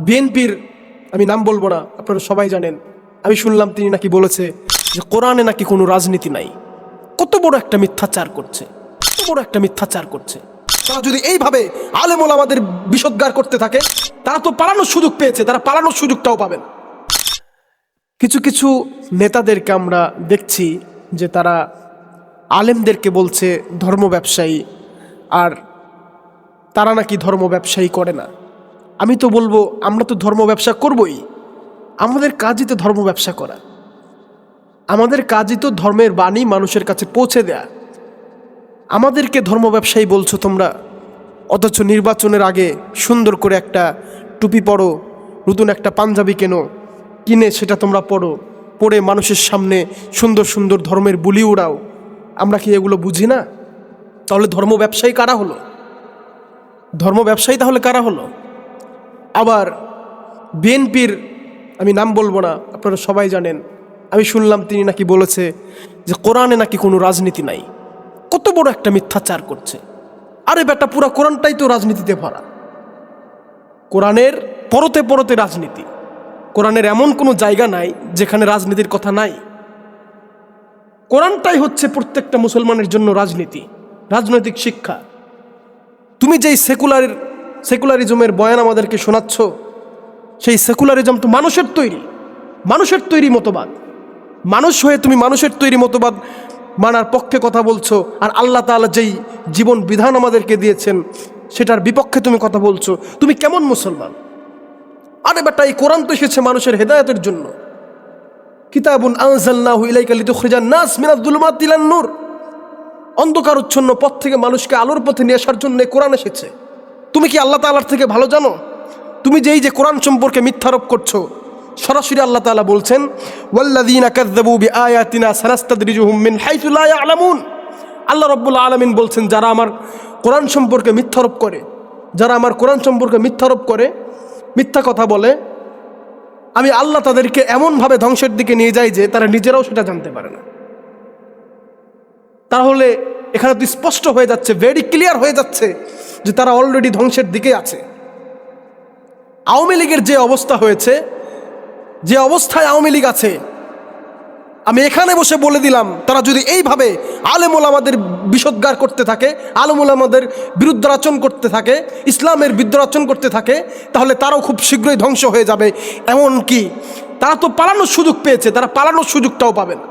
বিএনপির আমি নাম বলবো না, আপনারা সবাই জানেন। আমি শুনলাম তিনি নাকি বলেছে যে কোরআনে নাকি কোনো রাজনীতি নাই। কত বড় একটা মিথ্যাচার করছে, কত বড় একটা মিথ্যাচার করছে। তারা যদি এইভাবে আলেম ওলামাদের বিষোদ্গার করতে থাকে, তারা তো পালানোর সুযোগ পেয়েছে, তারা পালানোর সুযোগটাও পাবেন। কিছু কিছু নেতাদেরকে আমরা দেখছি যে তারা আলেমদেরকে বলছে ধর্ম ব্যবসায়ী, আর তারা নাকি ধর্ম ব্যবসায়ী করে না। আমি তো বলবো আমরা তো ধর্ম ব্যবসা করবই, আমাদের কাজই তো ধর্ম ব্যবসা করা, আমাদের কাজই তো ধর্মের বাণী মানুষের কাছে পৌঁছে দেয়া। আমাদেরকে ধর্ম ব্যবসায়ী বলছো তোমরা, অথচ নির্বাচনের আগে সুন্দর করে একটা টুপি পরো, নতুন একটা পাঞ্জাবি কিনে সেটা তোমরা পরে মানুষের সামনে সুন্দর সুন্দর ধর্মের বুলি উড়াও। আমরা কি এগুলো বুঝি না? তাহলে ধর্ম ব্যবসায়ী কারা হলো? ধর্ম ব্যবসায়ী তাহলে কারা হলো? আবার বিএনপির আমি নাম বলবো না, আপনারা সবাই জানেন। আমি শুনলাম তিনি নাকি বলেছে যে কোরআনে নাকি কোনো রাজনীতি নাই। কত বড় একটা মিথ্যাচার করছে। আরে বেটা, পুরা কোরআনটাই তো রাজনীতিতে ভরা। কোরআনের পরতে পরতে রাজনীতি। কোরআনের এমন কোনো জায়গা নাই যেখানে রাজনীতির কথা নাই। কোরআনটাই হচ্ছে প্রত্যেকটা মুসলমানের জন্য রাজনীতি, রাজনৈতিক শিক্ষা। তুমি যেই সেকুলারিজমের বয়ান আমাদেরকে শোনাচ্ছ, সেই সেকুলারিজম তো মানুষের তৈরি মতবাদ। মানুষ হয়ে তুমি মানুষের তৈরি মতবাদ মানার পক্ষে কথা বলছো, আর আল্লাহ তাআলা যেই জীবন বিধান আমাদেরকে দিয়েছেন সেটার বিপক্ষে তুমি কথা বলছো। তুমি কেমন মুসলমান? আরে বেটা, এই কোরআন তো এসেছে মানুষের হেদায়েতের জন্য। কিতাবুন আনজালনাহু ইলাইকা লিতুখরিজান নাস মিনাজ-যুলুমাতি ইলান-নূর। অন্ধকারচ্ছন্ন পথ থেকে মানুষকে আলোর পথে নিয়ে আসার জন্য কোরআন এসেছে। তুমি কি আল্লাহ তাআলার থেকে ভালো জানো? তুমি যে কোরআন সম্পর্কে মিথ্যারোপ করছো, সরাসরি আল্লাহ তাআলা বলছেন ওয়াল্লাযীনা কাযযাবু বিআয়াতিনা সানাস্তাদরিজুহুম মিন হাইসু লা ইয়ালামুন। আল্লাহ রাব্বুল আলামিন বলছেন, যারা আমার কোরআন সম্পর্কে মিথ্যারোপ করে, যারা আমার কোরআন সম্পর্কে মিথ্যারোপ করে, মিথ্যা কথা বলে, আমি আল্লাহ তাদেরকে এমনভাবে ধ্বংসের দিকে নিয়ে যাই যে তারা নিজেরাও সেটা জানতে পারে না। তাহলে এখানে তো স্পষ্ট হয়ে যাচ্ছে, ভেরি ক্লিয়ার হয়ে যাচ্ছে যে তারা অলরেডি ধ্বংসের দিকে আছে। আওয়ামী লীগের যে অবস্থা হয়েছে, যে অবস্থায় আওয়ামী লীগ আছে, আমি এখানে বসে বলে দিলাম, তারা যদি এইভাবে আলেম ওলামাদের বিষোদ্গার করতে থাকে, আলেম ওলামাদের বিরুদ্ধাচরণ করতে থাকে, ইসলামের বিরুদ্ধাচরণ করতে থাকে, তাহলে তারাও খুব শীঘ্রই ধ্বংস হয়ে যাবে। এমনকি তারা তো পালানোর সুযোগ পেয়েছে, তারা পালানোর সুযোগটাও পাবে না।